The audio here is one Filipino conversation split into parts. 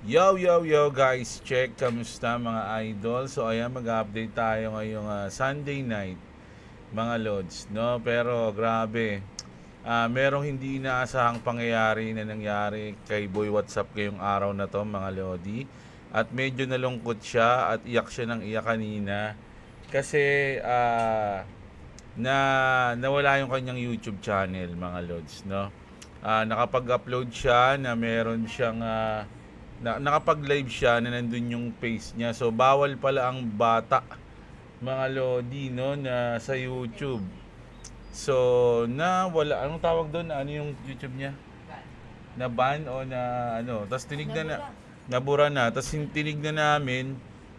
Yo, yo, yo guys, check, kamusta mga idol? So ayan, mag-update tayo ngayong Sunday night, mga lods, no? Pero grabe, merong hindi inaasahang pangyayari na nangyari kay Boy WhatsApp ngayong araw na to, mga lodi. At medyo nalungkot siya at iyak siya ng iyak kanina kasi na nawala yung kanyang YouTube channel, mga lods, no? Nakapag-upload siya na meron siyang nakapag-live siya na nandun yung face niya. So bawal pala ang bata, mga lodi, no, na sa YouTube. So na wala, anong tawag doon? Ano yung YouTube niya? Na ban o na ano? Tapos tinignan na, nabura na. Tapos tinignan namin,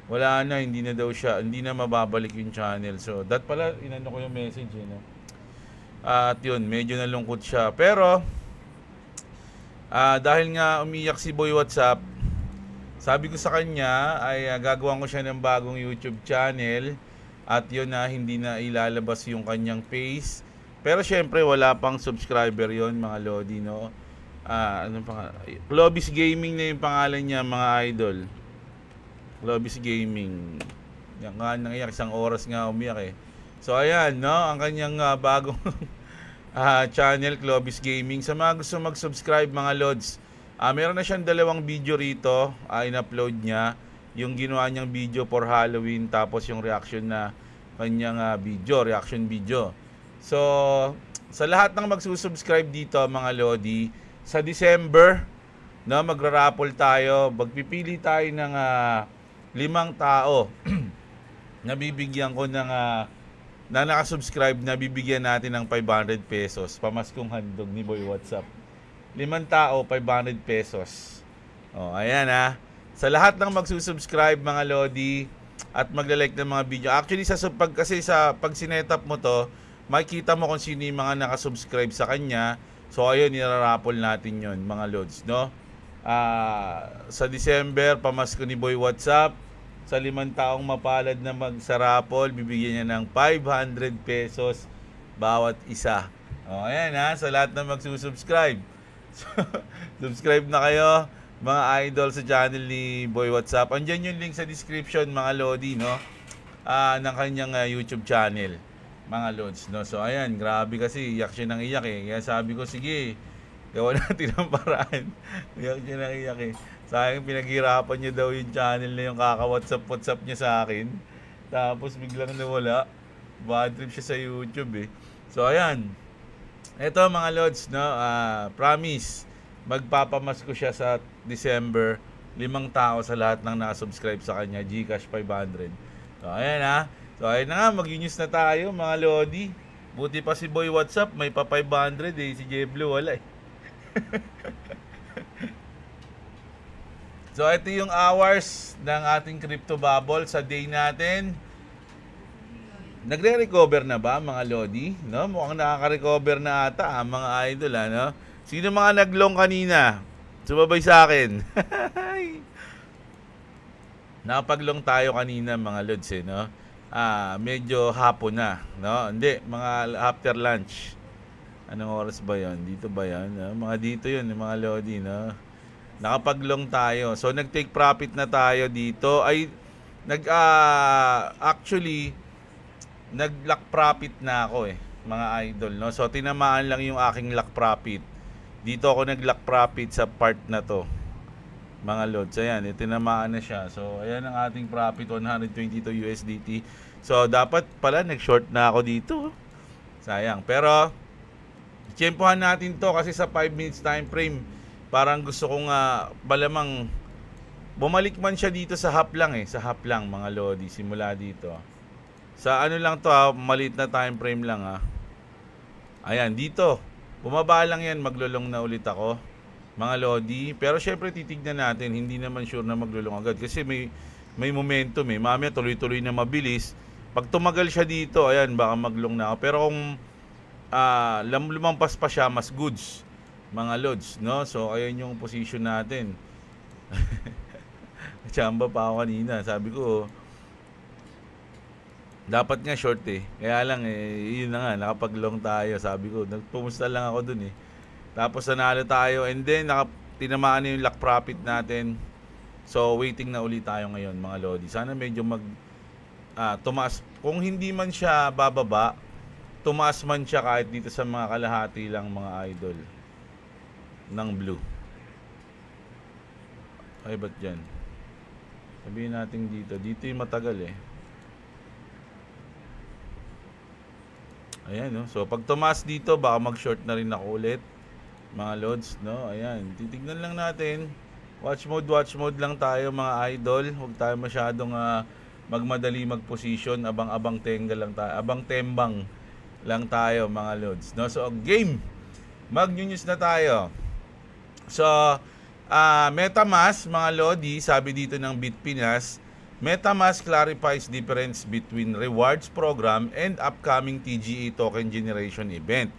wala na, hindi na daw siya, hindi na mababalik yung channel. So that pala, inano ko yung message, no? At yun, medyo nalungkot siya. Pero dahil nga umiyak si Boy WhatsApp, sabi ko sa kanya ay gagawan ko siya ng bagong YouTube channel at yun na hindi na ilalabas yung kanyang face. Pero syempre wala pang subscriber yon, mga lodi, no? Anong pangalan? Globis Gaming na yung pangalan niya, mga idol. Globis Gaming. Yan nga nangiyak, isang oras nga umiyak eh. So ayan, no, ang kanyang bagong channel, Globis Gaming. Sa mga gusto mag-subscribe, mga lods, meron na siyang dalawang video rito, in-upload niya. Yung ginawa niyang video for Halloween, tapos yung reaction na kanyang reaction video. So, sa lahat ng magsusubscribe dito, mga lodi, sa December, no, magra-raffle tayo. Magpipili tayo ng 5 tao. Nabibigyan ko ng na nakasubscribe, na bibigyan natin ng 500 pesos. Pamaskong handog ni Boy WhatsApp. 5 tao, 500 pesos. Oh, ayan ha. Sa lahat ng magsusubscribe, mga lodi, at magla-like ng mga video. Actually, kasi sa pag sinetap mo to, makikita mo kung sino yung mga nakasubscribe sa kanya. So, ayun, nirarapple natin yon, mga lods, no? Sa December, pamasko ni Boy WhatsApp. Sa 5 taong mapalad na magsarapol, bibigyan niya ng 500 pesos bawat isa. O, ayan ha, sa lahat na magsusubscribe. So, subscribe na kayo, mga idol, sa channel ni Boy WhatsApp. Andiyan yung link sa description, mga lodi, no? Ng kanyang YouTube channel, mga lods, no? So, ayan, grabe kasi, iyak siya ng iyak eh. Kaya sabi ko, sige, gawa natin ang paraan. Iyak siya ng iyak eh. Sayang, pinaghirapan niya daw yung channel na yung kaka-WhatsApp niya sa akin. Tapos biglang nawala. Bad trip siya sa YouTube eh. So, ayan. Ito, mga lods, no, promise, magpapamasko siya sa December. 5 tao sa lahat ng nakasubscribe sa kanya, GCash 500. So ayan ha. So ayan na nga, mag-news na tayo, mga lodi. Buti pa si Boy WhatsApp, may pa 500 eh. Si Jeblo wala eh. So ito yung hours ng ating crypto bubble sa day natin. Nagre-recover na ba, mga lodi? No? Mukhang nakaka-recover na ata, mga idol, ano? Sino mga naglong kanina? Sumabay sa akin. Nakapaglong tayo kanina, mga lods, eh, no? Medyo hapon na, no? Hindi, mga after lunch. Anong oras ba 'yon? Dito ba 'yon? No? Mga dito 'yon, mga lodi, no? Nakapaglong tayo. So nag-take profit na tayo dito. Ay actually nag-lock profit na ako eh, mga idol, no? So tinamaan lang yung aking lock profit. Dito ako nag-lock profit sa part na to, mga lods. Ayan, tinamaan na siya. So ayan ang ating profit, 122 USDT. So dapat pala nag-short na ako dito. Sayang. Pero tiyempohan natin to kasi sa 5 minutes time frame, parang gusto kong malamang bumalik man siya dito sa half lang eh. Sa half lang, mga lodi, simula dito. Sa ano lang to maliit na time frame lang Ayan, dito. Bumaba lang yan, maglulong na ulit ako, mga lodi. Pero syempre titignan natin, hindi naman sure na maglulong agad. Kasi may momentum eh. Mamaya tuloy-tuloy na mabilis. Pag tumagal siya dito, ayan, baka maglong na ako. Pero kung lumampas pa siya, mas goods, mga lods, no? So, ayan yung position natin. Chamba pa ako kanina. Sabi ko, dapat nga short eh. Kaya lang eh, yun na nga, nakapag-long tayo. Sabi ko, nagpumusta lang ako dun eh. Tapos nanalo tayo and then tinamaan na yung lock profit natin. So waiting na ulit tayo ngayon mga lodi. Sana medyo tumaas. Kung hindi man siya bababa, tumaas man siya kahit dito sa mga kalahati lang mga idol ng blue. Ay ba't dyan? Sabihin natin dito. Dito yung matagal eh. Ayan, no? So, pag tumaas dito, baka mag-short na rin ako ulit. Mga lods, no? Ayan. Titignan lang natin. Watch mode lang tayo, mga idol. Huwag tayo masyadong magmadali mag-position. Abang-abang tenga lang tayo. Abang tembang lang tayo, mga lods, no? So, game! Mag-news na tayo. So, MetaMask, mga lodi, sabi dito ng Bitpinas, MetaMask clarifies difference between rewards program and upcoming TGA token generation event.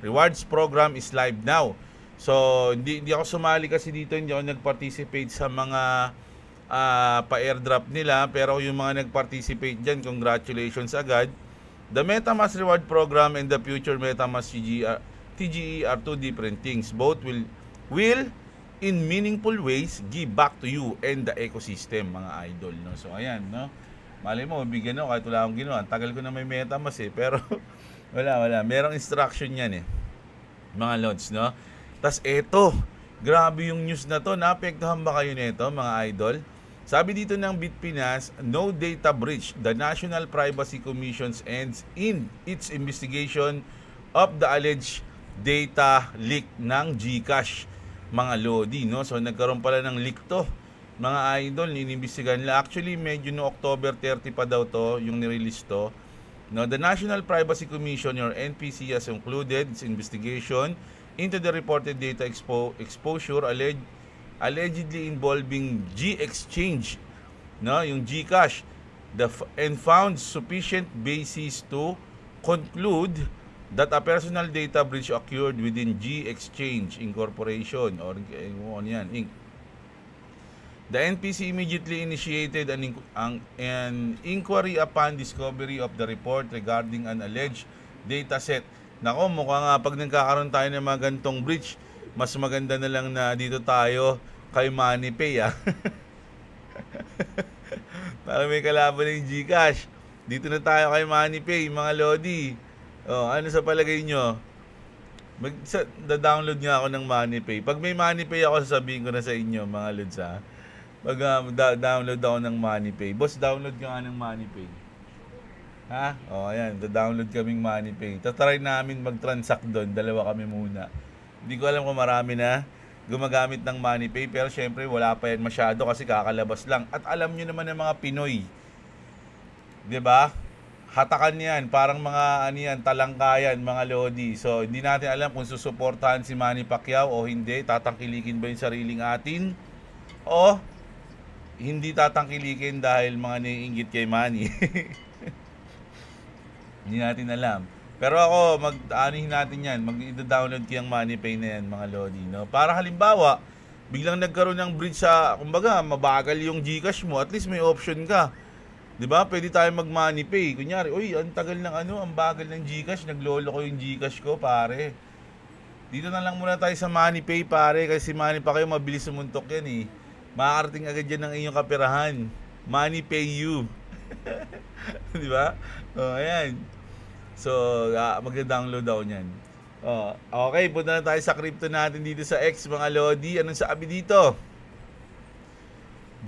Rewards program is live now. So, hindi ako sumali kasi dito, hindi ako nag-participate sa mga pa-airdrop nila, pero yung mga nag-participate dyan, congratulations agad. The MetaMask reward program and the future MetaMask TGE are two different things. Both will in meaningful ways give back to you and the ecosystem, mga idol, no? So ayan, no, malay mo bigyan ako kahit wala akong ginawa. Tagal ko na may MetaMask eh, pero wala merong instruction yan eh, mga lods, no? Tas eto, grabe yung news na to. Naapektuhan ba kayo nito, mga idol? Sabi dito ng Bitpinas, no data breach. The National Privacy Commission ends in its investigation of the alleged data leak ng GCash, mga lodi, no? So nagkaroon pala ng leak to, mga idol. Inimbestigahan nila. Actually medyo no October 30 pa daw to yung nirelease to, no? The National Privacy Commission or NPC has concluded its investigation into the reported data exposure allegedly involving G-Exchange, no, yung GCash, and found sufficient basis to conclude that a personal data breach occurred within G-Exchange Incorporation or Inc. The NPC immediately initiated an inquiry upon discovery of the report regarding an alleged data set. Nako, mukhang pag nagkakaroon tayo ng mga gantong breach, mas maganda na lang na dito tayo kay MoneyPay, para may kalaban ng GCash. Dito na tayo kay MoneyPay, mga lodi. Oh, ano sa palagay nyo? Da-download nga ako ng MoneyPay. Pag may MoneyPay ako, sasabihin ko na sa inyo, mga lods, ha. Pag download ako ng MoneyPay. Boss, download ka nga ng MoneyPay. Ha? O, ayan. Da-download kaming MoneyPay. Tatry namin mag-transact doon. Dalawa kami muna. Hindi ko alam kung marami na gumagamit ng MoneyPay. Pero syempre, wala pa yan masyado kasi kakalabas lang. At alam nyo naman ng mga Pinoy. 'Di ba? Hatakan yan, parang mga talangkayan, mga lodi. So, hindi natin alam kung susuportahan si Manny Pacquiao o hindi. Tatangkilikin ba yung sariling atin? O hindi tatangkilikin dahil mga naiinggit kay Manny? Hindi natin alam. Pero ako, mag-aanihin natin yan. Mag-download ko yung MoneyPay na yan, mga lodi, no? Para halimbawa, biglang nagkaroon ng bridge sa, kumbaga, mabagal yung GCash mo, at least may option ka. 'Di ba? Pwede tayo mag-MoneyPay. Kunyari, uy, ang tagal ng ang bagal ng GCash, naglolo ko yung GCash ko, pare. Dito na lang muna tayo sa MoneyPay, pare, kasi Manny pa kayo mabilis sumuntok yan eh. Makakarating agad yan ng inyong kapirahan. MoneyPay you. 'Di ba? Oh, ayan. So, mag-download daw niyan. Oh, okay, punta na tayo sa crypto natin dito sa X, mga lodi. Anong sabi dito?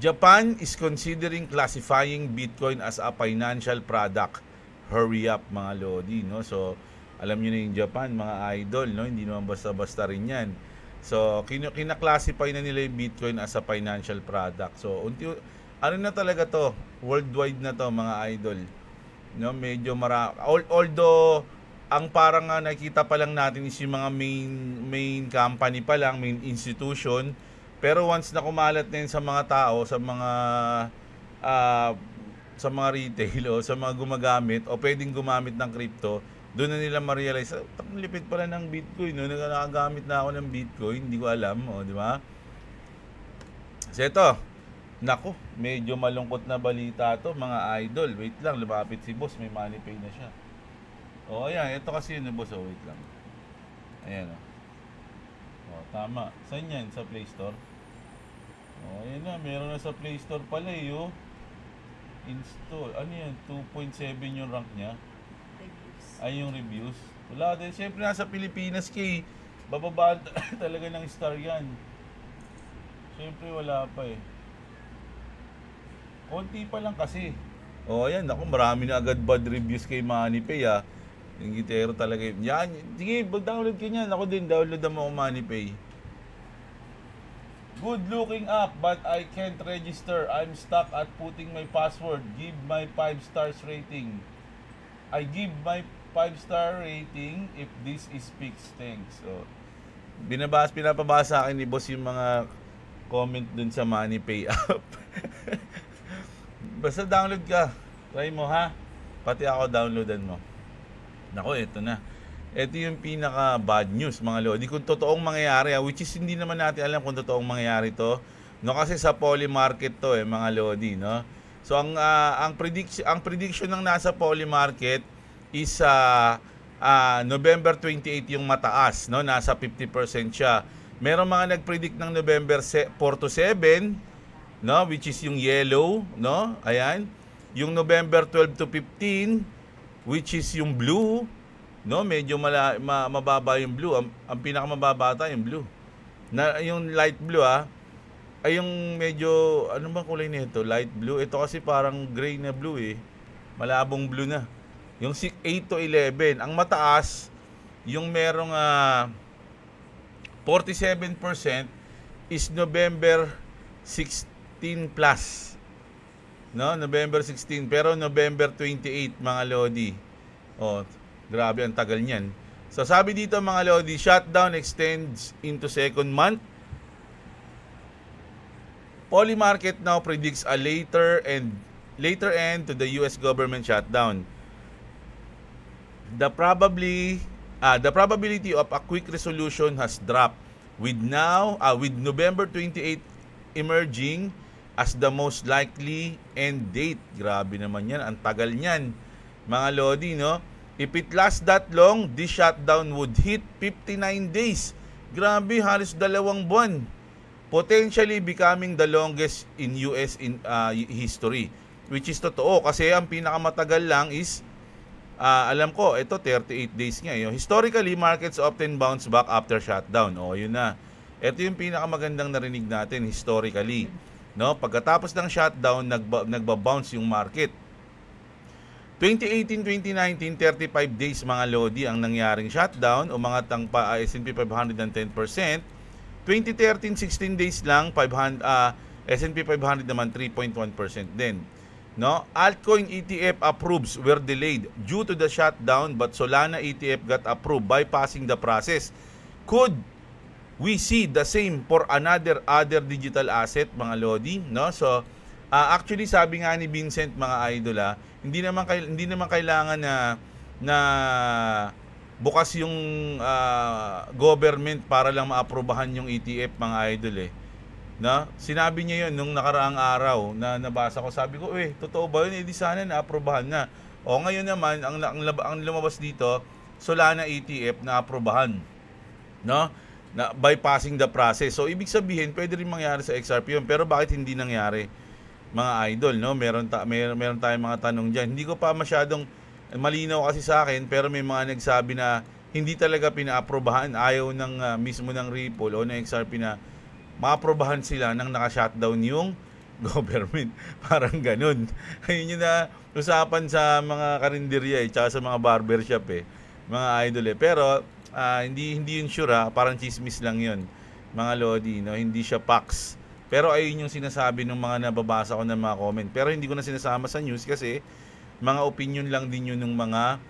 Japan is considering classifying Bitcoin as a financial product. Hurry up, mga lodi, no? So, alam niyo na yung Japan, mga idol, no? Hindi naman basta-basta rin yan. So, kina-classify na nila yung Bitcoin as a financial product. So, ano na talaga to? Worldwide na to, mga idol. No, medyo although ang parang nakita pa lang natin is yung mga main company pa lang, main institution. Pero once na kumalat na yun sa mga tao, sa mga retail o sa mga gumagamit o pwedeng gumamit ng crypto, doon na nila ma-realize, ang lipid pala ng Bitcoin, no? Nakagamit na ako ng Bitcoin, hindi ko alam, di ba? So ito, nako, medyo malungkot na balita to, mga idol. Wait lang, lumapit si boss, may MoneyPay na siya. O ayan, ito kasi yun, boss, wait lang. Ayan, o. Tama. Saan yan? Sa Play Store? Oh, ayan na, meron na sa Play Store pala eh, oh. Install. Ano yan? 2.7 yung rank niya. Reviews. Ay, yung reviews. Wala din. Siyempre, nasa Pilipinas kay bababa talaga ng star yan. Siyempre, wala pa eh. Konti pa lang kasi. Oh, ayan. Ako, marami na agad bad reviews kay MoneyPay, ah. Yung gitero talaga yun. Yan. Sige, mag-download ka niyan. Ako din, download mo ako MoneyPay. Good looking app, but I can't register. I'm stuck at putting my password. Give my 5 stars rating. I give my 5-star rating if this is fixed. Thanks. So, pinapabasa sa akin ni boss yung mga comment dun sa MoneyPay app. Basta download ka. Try mo ha. Pati ako downloadan mo. Nako, eto na. Ito yung pinaka bad news mga lodi. Kung totoong mangyayari, which is hindi naman natin alam kung totoong mangyayari to. No, kasi sa Poly Market to mga lodi, no. So ang prediction ng nasa Poly Market is November 28 yung mataas, no. Nasa 50% siya. Merong mga nagpredict ng November 4 to 7, no, which is yung yellow, no. Ayan. Yung November 12 to 15, which is yung blue. No, medyo mababa yung blue. Ang pinakamababa ata yung blue. Yung light blue ay yung medyo, ano bang kulay nito? Light blue. Ito kasi parang gray na blue eh. Malabong blue na. Yung 8 to 11. Ang mataas, yung merong 47% is November 16 plus. No, November 16. Pero November 28 mga lodi. Oh, grabe, ang tagal niyan. So sabi dito mga lodi, shutdown extends into second month. Poly Market now predicts a later end to the US government shutdown. The probability of a quick resolution has dropped with November 28 emerging as the most likely end date. Grabe naman yan, ang tagal niyan mga lodi, no? If it lasts that long, this shutdown would hit 59 days. Grabe, halos 2 buwan. Potentially becoming the longest in US history. Which is totoo kasi ang pinakamatagal lang is alam ko, ito 38 days nga. Historically, markets often bounce back after shutdown. Yun na. Ito yung pinakamagandang narinig natin historically. No, pagkatapos ng shutdown, nagba-bounce yung market. 2018-2019, 35 days mga lodi ang nangyaring shutdown, umangat ang S&P 500 ng 10%. 2013, 16 days lang, S&P 500 naman 3.1% din. No? Altcoin ETF approves were delayed due to the shutdown, but Solana ETF got approved, bypassing the process. Could we see the same for other digital asset mga lodi? No? So actually sabi nga ni Vincent mga idol, hindi naman kailangan na bukas yung government para lang maaprobahan yung ETF mga idol No? Sinabi niya yun nung nakaraang araw na nabasa ko. Sabi ko, totoo ba yun? Di sana naaprobahan na. Ngayon naman ang lumabas dito, Solana ETF na aprobahan. No? Na bypassing the process. So ibig sabihin, pwede rin mangyari sa XRP yun. Pero bakit hindi nangyari? Mga idol, no? Meron tayong mga tanong diyan. Hindi ko pa masyadong malinaw kasi sa akin, pero may mga nagsabi na hindi talaga pinaaprobahan, ayaw ng mismo ng Ripple o ng XRP na maaprobahan sila nang naka-shutdown yung government. Parang ganun. Ayun yung na usapan sa mga karinderya tsaka sa mga barbershop mga idol Pero hindi yun sure parang chismis lang yun mga lodi, no? Hindi siya facts. Pero ayun yung sinasabi ng mga nababasa ko ng mga comment. Pero hindi ko na sinasama sa news kasi mga opinion lang din yun ng mga...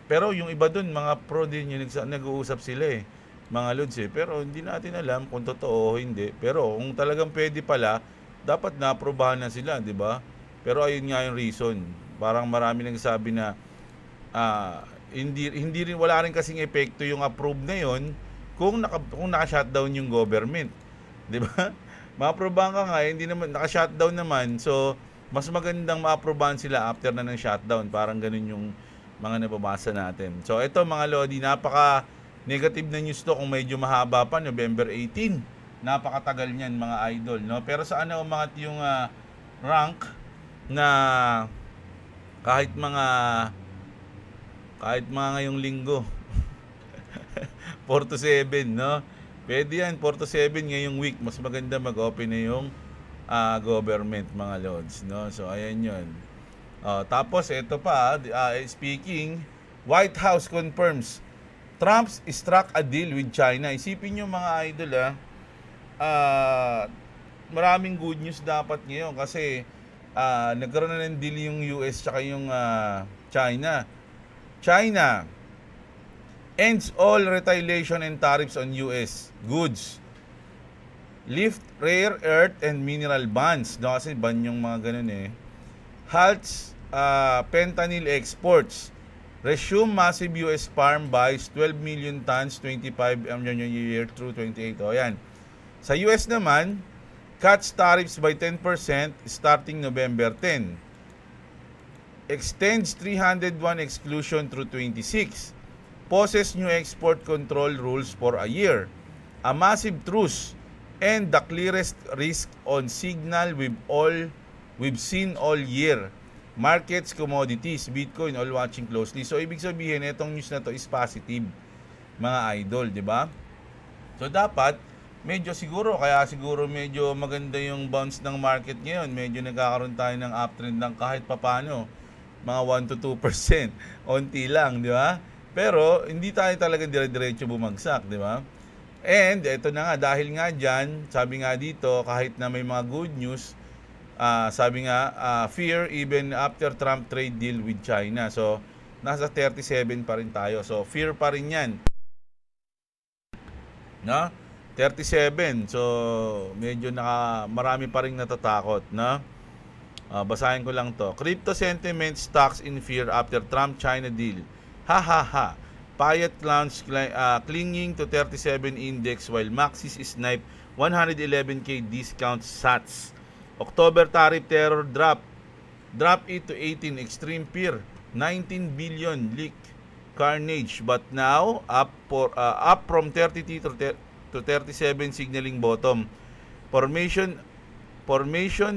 Pero yung iba dun, mga pro din yun, nag-uusap sila mga lods Pero hindi natin alam kung totoo o hindi. Pero kung talagang pwede pala, dapat na-aprobahan na sila, di ba? Pero ayun nga yung reason. Parang marami nagsabi na hindi rin, wala rin kasing epekto yung approve na yun kung naka-shutdown yung government. Di ba? Ma-aprobahan ka nga, hindi naman, naka-shutdown naman. So, mas magandang ma-aprobahan sila after na ng shutdown. Parang ganun yung mga nababasa natin. So, ito mga lodi, napaka-negative na news to kung medyo mahaba pa, November 18. napakatagal niyan mga idol, no? Pero saan na umangat yung rank na kahit mga ngayong linggo 4 to 7, no? Pwede yan, 4 to 7 ngayong week. Mas maganda mag-open na yung government, mga lords, no? So, ayan yun. Tapos, ito pa, speaking, White House confirms Trump struck a deal with China. Isipin nyo mga idol, maraming good news dapat ngayon kasi nagkaroon na ng deal yung US tsaka yung China. China ends all retaliation and tariffs on US goods. Lift rare earth and mineral bans. No, kasi ban yung mga ganun eh. Halts fentanyl exports. Resume massive US farm buys 12 million tons 25 year through 28. O yan. Sa US naman, cuts tariffs by 10% starting November 10. Extends 301 exclusion through 26. Poses new export control rules for a year. A massive truce and the clearest risk on signal we've seen all year. Markets, commodities, Bitcoin, all watching closely. So, ibig sabihin, itong news na to is positive, mga idol, di ba? So, dapat, medyo medyo maganda yung bounce ng market ngayon. Medyo nagkakaroon tayo ng uptrend ng kahit papano, mga 1 to 2%. Onti lang, di ba? Pero, hindi tayo talaga dire-diretso bumagsak, di ba? And, ito na nga, dahil nga dyan, sabi nga dito, kahit na may mga good news, sabi nga, fear even after Trump trade deal with China. So, nasa 37 pa rin tayo. So, fear pa rin yan. No? 37. So, medyo marami pa rin natatakot. No? Basahin ko lang to. Crypto sentiment stocks in fear after Trump-China deal. Ha ha ha. Payet clowns clinging to 37 index while Maxis snipe 111k discount sats. October tariff terror drop it to 18, extreme fear 19 billion leak carnage, but now up from 33 to 37, signaling bottom. Formation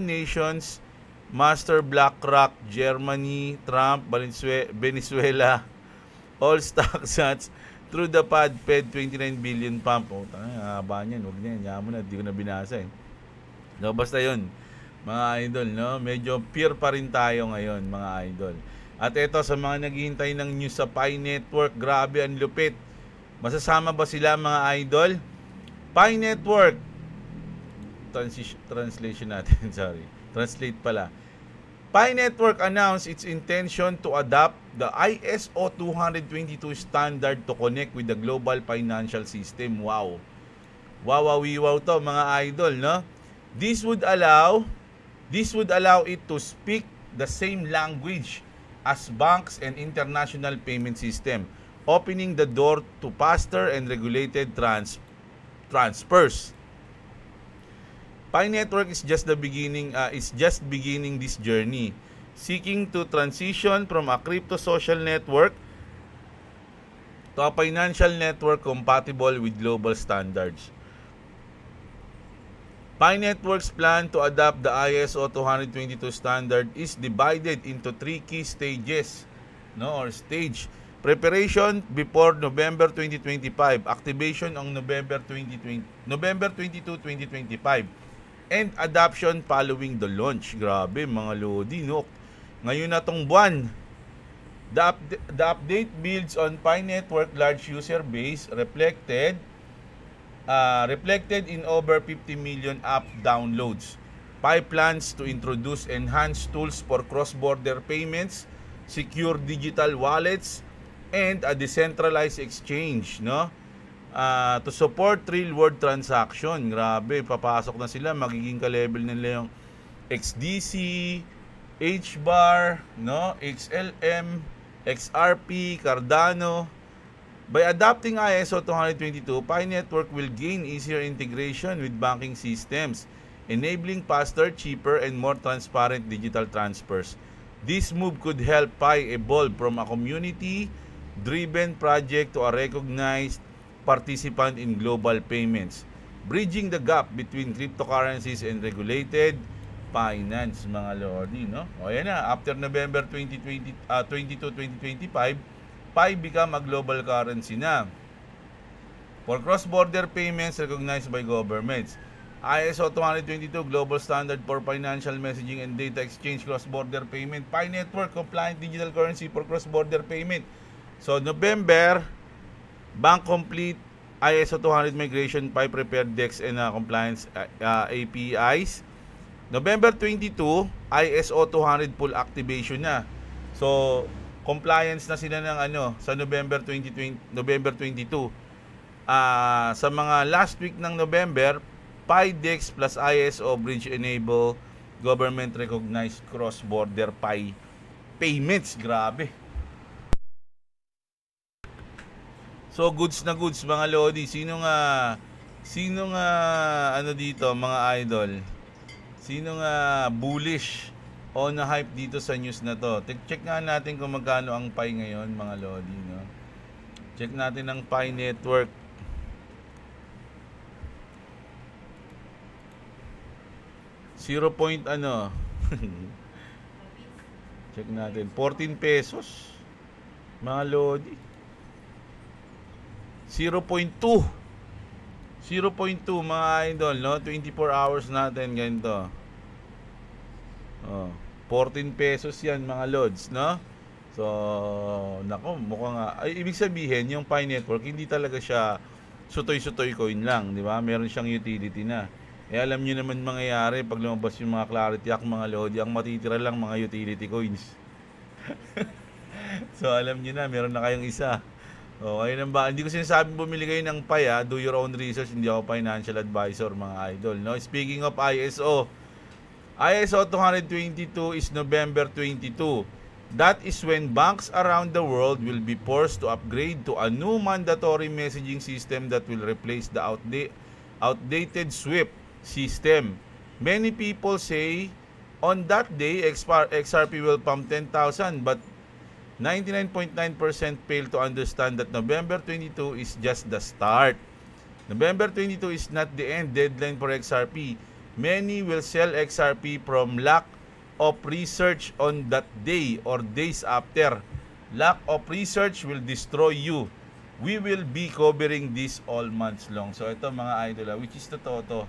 nations master BlackRock, Germany, Trump, Venezuela, all stock sats through the Fed 29 billion pump. Haba niyan, wag niyan, yaman na, di ko na binasa eh. No, basta yun mga idol, no? Medyo fear pa rin tayo ngayon, mga idol. At ito, sa mga naghihintay ng news sa Pi Network, grabe ang lupit. Masasama ba sila, mga idol? Pi Network, translation natin, sorry. Translate pala. Pi Network announced its intention to adopt the ISO 222 standard to connect with the global financial system. Wow. Wow to, mga idol, no? This would allow it to speak the same language as banks and international payment system, opening the door to faster and regulated transfers. Pi Network is just beginning this journey, seeking to transition from a crypto social network to a financial network compatible with global standards. Pi Network's plan to adopt the ISO 222 standard is divided into 3 key stages, stage. Preparation before November 2025, activation on November 22, 2025, and adoption following the launch. Grabe mga lodi, no? Ngayon na tong buwan. The update builds on Pi Network large user base reflected in over 50 million app downloads. Pi plans to introduce enhanced tools for cross-border payments, secure digital wallets, and a decentralized exchange, to support real-world transaction. Grabe, papasok na sila, magiging ka-level nila yung XDC, HBAR, XLM, XRP, Cardano. By adopting ISO 222, Pi Network will gain easier integration with banking systems, enabling faster, cheaper, and more transparent digital transfers. This move could help Pi evolve from a community-driven project to a recognized participant in global payments. bridging the gap between cryptocurrencies and regulated finance, mga lodi, no? O yan na, after November 2025, Pi become a global currency na. For cross-border payments recognized by governments, ISO 222 Global Standard for Financial Messaging and Data Exchange Cross-Border Payment, Pi Network Compliant Digital Currency for Cross-Border Payment. So, November, Bank Complete, ISO 200 Migration, Pi Prepared DEX and Compliance APIs. November 22, ISO 200 Full Activation na. So, compliance na sila ng sa November 22. Sa mga last week ng November, Pi DEX plus ISO Bridge enable government recognized cross-border Pi payments. Grabe. So goods na goods, mga lodi. Sino nga dito, mga idol? Sino nga bullish o na hype dito sa news na to? Check nga natin kung magkano ang Pi ngayon, mga lodi, no? Check natin ang Pi Network. Check natin. 14 pesos. Mga lodi. 0.2. 0.2, mga idol, no? 24 hours natin ganito. 14 pesos yan, mga lods, no? So, nako, mukhang ibig sabihin, yung Pi Network, hindi talaga siya sutoy-sutoy coin lang, di ba? Meron siyang utility na. Alam nyo naman mangyayari pag lumabas yung mga Clarity Act, mga lodi, ang matitira lang mga utility coins. So alam nyo na, meron na kayong isa. Okay na ba? Hindi ko sinasabing bumili kayo ng Pi, do your own research, hindi ako financial advisor, mga idol, no? Speaking of ISO 222 is November 22. That is when banks around the world will be forced to upgrade to a new mandatory messaging system that will replace the outdated SWIFT system. Many people say on that day XRP will pump 10,000, but 99.9% fail to understand that November 22 is just the start. November 22 is not the end deadline for XRP. Many will sell XRP from lack of research on that day or days after. Lack of research will destroy you. We will be covering this all months long. So ito, mga idol, which is totoo to.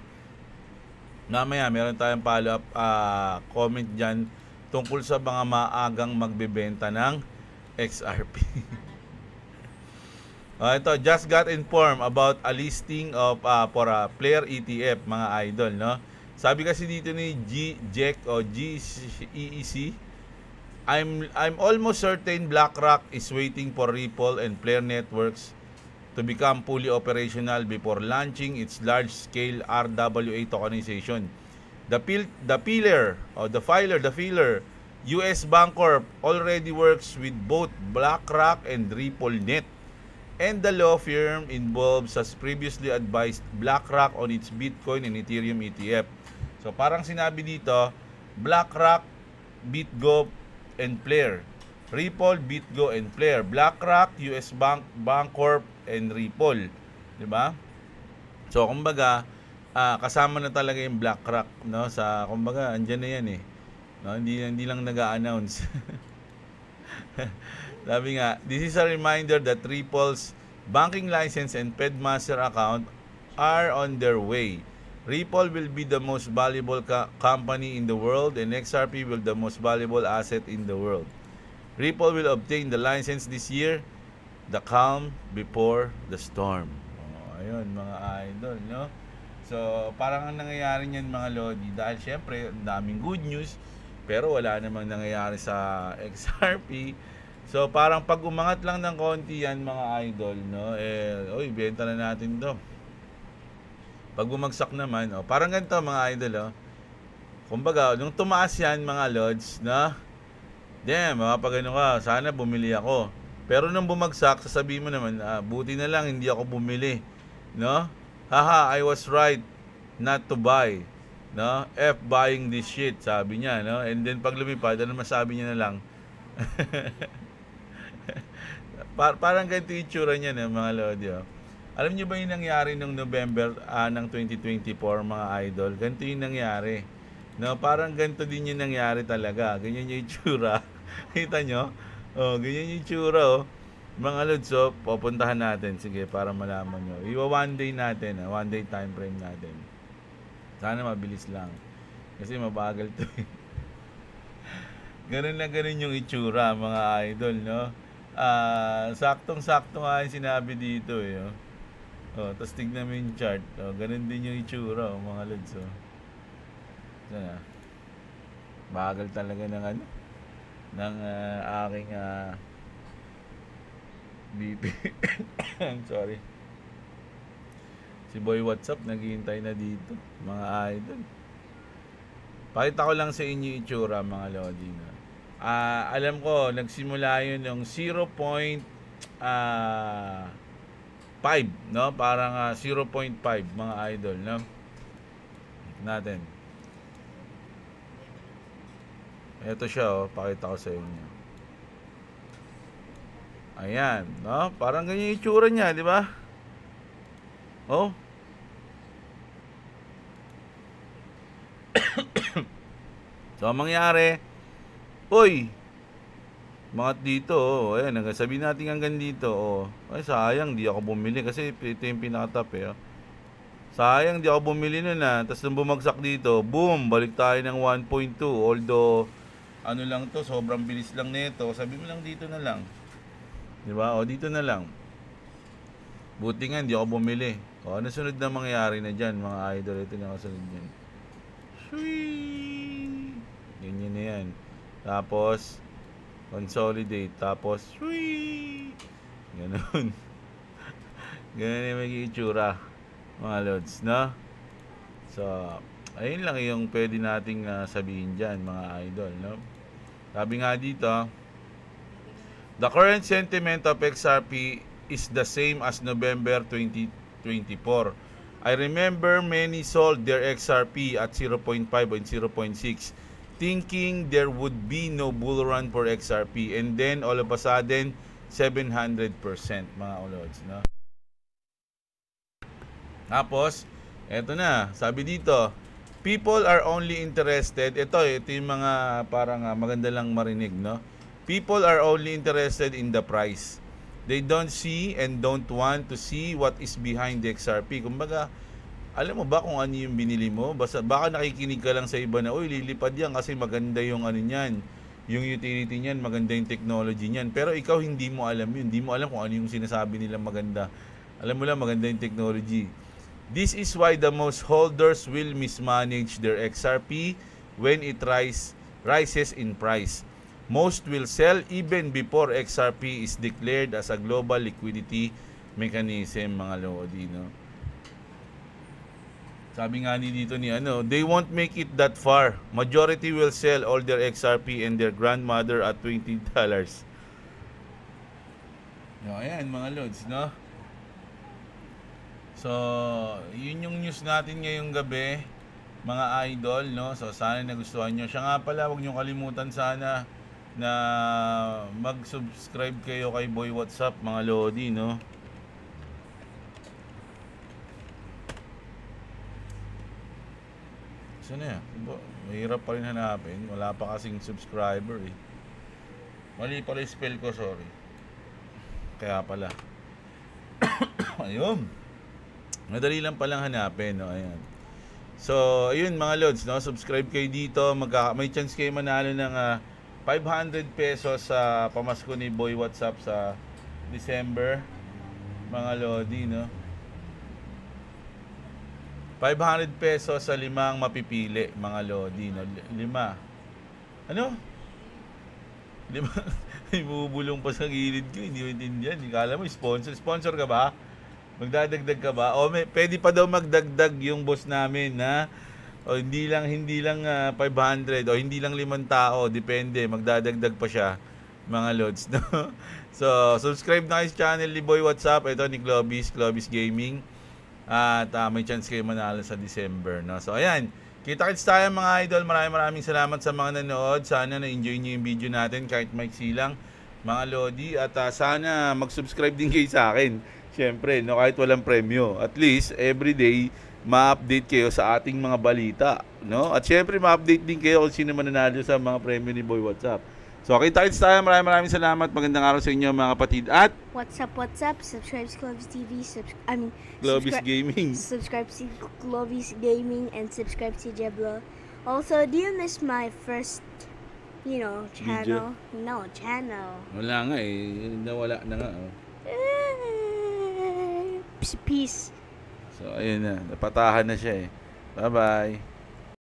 Mamaya meron tayong follow-up comment dyan tungkol sa mga maagang magbebenta ng XRP. Ito, just got informed about a listing of for a player ETF, mga idol, no? Sabi kasi dito ni GEC o GEC, I'm almost certain BlackRock is waiting for Ripple and Player Networks to become fully operational before launching its large-scale RWA tokenization. The filer, US Bancorp already works with both BlackRock and RippleNet, and the law firm involved has previously advised BlackRock on its Bitcoin and Ethereum ETF. So parang sinabi dito, BlackRock, BitGo, and Player. Ripple, BitGo, and Player. BlackRock, US Bancorp, and Ripple. Diba? So, kumbaga, kasama na talaga yung BlackRock, no? Sa, kumbaga, andyan na yan eh. No? Hindi lang nag-a-announce. Sabi nga, this is a reminder that Ripple's banking license and FedMaster account are on their way. Ripple will be the most valuable company in the world, and XRP will be the most valuable asset in the world. Ripple will obtain the license this year, the calm before the storm. Ayun, mga idol, no? So, parang ang nangyayari niyan, mga lodi, dahil syempre, ang daming good news, pero wala namang nangyayari sa XRP. So, parang pag umangat lang ng konti yan, mga idol, no? Benta na natin to. Pag bumagsak naman, parang ganito, mga idol, kumbaga, nung tumaas yan, mga lods, no? Damn, makapag ka, sana bumili ako. Pero nung bumagsak, sasabihin mo naman, buti na lang hindi ako bumili, no? Haha, I was right not to buy, no? F buying this shit, sabi niya, no? And then pag lumipad, ano masabi niya na lang? Parang ganito yung itsura niya, mga lodi, Alam niyo ba yung nangyari nung November ng 2024 mga idol? Ganito yung nangyari. No, parang ganito din yung nangyari talaga. Ganyan yung itsura. Kita nyo? Oh, ganyan yung itsura oh. Mga lods, so pupuntahan natin. Sige, para malaman nyo. Iwa one day natin, one day time frame natin. Sana mabilis lang. Kasi mabagal to eh. Ganun na ganun yung itsura mga idol, no? Saktong-sakto nga yung sinabi dito eh. Oh. Tapos tignan mo yung chart. Ganun din yung itsura, mga lods. Sana. Bagal talaga ng ano? Ng aking BP. I'm sorry. Si Boy WhatsApp naghihintay na dito, mga idol. Pakita ko lang sa inyo yung itsura, mga lodi. Alam ko, nagsimula yun yung 0.5, no? Parang 0.5, mga idol, no? Natin. Ito siya, pakita ko sa inyo. Ayan, no? Parang ganyan yung itsura niya, di ba? Oh. So, ang mangyari, uy, mga dito, ayan, sabihin natin hanggang dito, ay sayang, di ako bumili kasi ito yung pinaka-top eh. Sayang, di ako bumili nun tapos nung bumagsak dito, boom, balik tayo ng 1.2, although, ano lang to, sobrang bilis lang nito, sabi mo lang dito na lang. Di ba? Dito na lang. Buti nga, hindi ako bumili. Ano sunod na mangyayari na dyan, mga idol, ito na kasunod dyan. Sweet! Ganyan na yan. Tapos, consolidate. Tapos, sweet! Ganun. Ganun yung may itsura, mga lods, no? So, ayun lang yung pwede nating sabihin dyan, mga idol, no? Sabi nga dito, the current sentiment of XRP is the same as November 2024. I remember many sold their XRP at 0.5 and 0.6, thinking there would be no bull run for XRP, and then all of a sudden 700%, mga olods, no? Tapos eto na, sabi dito, people are only interested, ito yung mga parang maganda lang marinig, no? People are only interested in the price. They don't see and don't want to see what is behind the XRP. Kumbaga, alam mo ba kung ano yung binili mo? Baka nakikinig ka lang sa iba na, uy, lilipad yan kasi maganda yung ano niyan, yung utility niyan, maganda yung technology niyan. Pero ikaw hindi mo alam yun. Hindi mo alam kung ano yung sinasabi nila maganda. Alam mo lang, maganda yung technology. This is why the most holders will mismanage their XRP when it rises in price. Most will sell even before XRP is declared as a global liquidity mechanism, mga lodi, no? Sabi nga dito ni they won't make it that far. Majority will sell all their XRP and their grandmother at $20. No, ayan, mga lods, no? So, yun yung news natin ngayong gabi, mga idol, no? So, sana nagustuhan nyo. Siya nga pala, huwag nyo kalimutan sana na mag-subscribe kayo kay Boy WhatsApp, mga lodi, no? Saan na yan? Mahirap pa rin hanapin. Wala pa kasing subscriber eh. Mali pala yung spell ko, sorry. Kaya pala. Ayun. Madali lang palang hanapin, no? Ayan. So, ayun mga lods, no? Subscribe kayo dito. May chance kayo manalo ng 500 pesos sa pamasko ni Boy WhatsApp sa December, mga lodi, no? 500 pesos sa 5 mapipili, mga lodi, no? 5. Ano? 5. Ibubulong pa sa gilid ko, hindi mo intindihan. Kala mo sponsor ka ba? Magdadagdag ka ba? Pwede pa daw magdagdag yung boss namin, na hindi lang 500 o hindi lang 5 tao, depende, magdadagdag pa siya, mga lods, no? So, subscribe na kayo sa channel ni Boy WhatsApp. Ito ni Clovis Gaming. At may chance kayo manalo sa December, no? So, ayan. Kita-kits tayo, mga idol. Maraming salamat sa mga nanood. Sana na-enjoy nyo yung video natin kahit maiksi lang, mga lodi. At sana mag-subscribe din kayo sa akin. Siyempre, no, kahit walang premyo, at least everyday ma-update kayo sa ating mga balita, no? At siyempre ma-update din kayo kung sino mananalo sa mga premyo ni Boy WhatsApp. So, kita-kits tayo. Maraming salamat. Magandang araw sa inyo mga kapatid. At What's up? Subscribe to Clovis TV. Globis Gaming. Subscribe to Clovis Gaming and subscribe to Jeblo. Also, do you miss my first, channel? Video? No, channel. Wala nga eh. Nawala na nga. Oh. Peace. So, ayun na. Napatahan na siya eh. Bye-bye.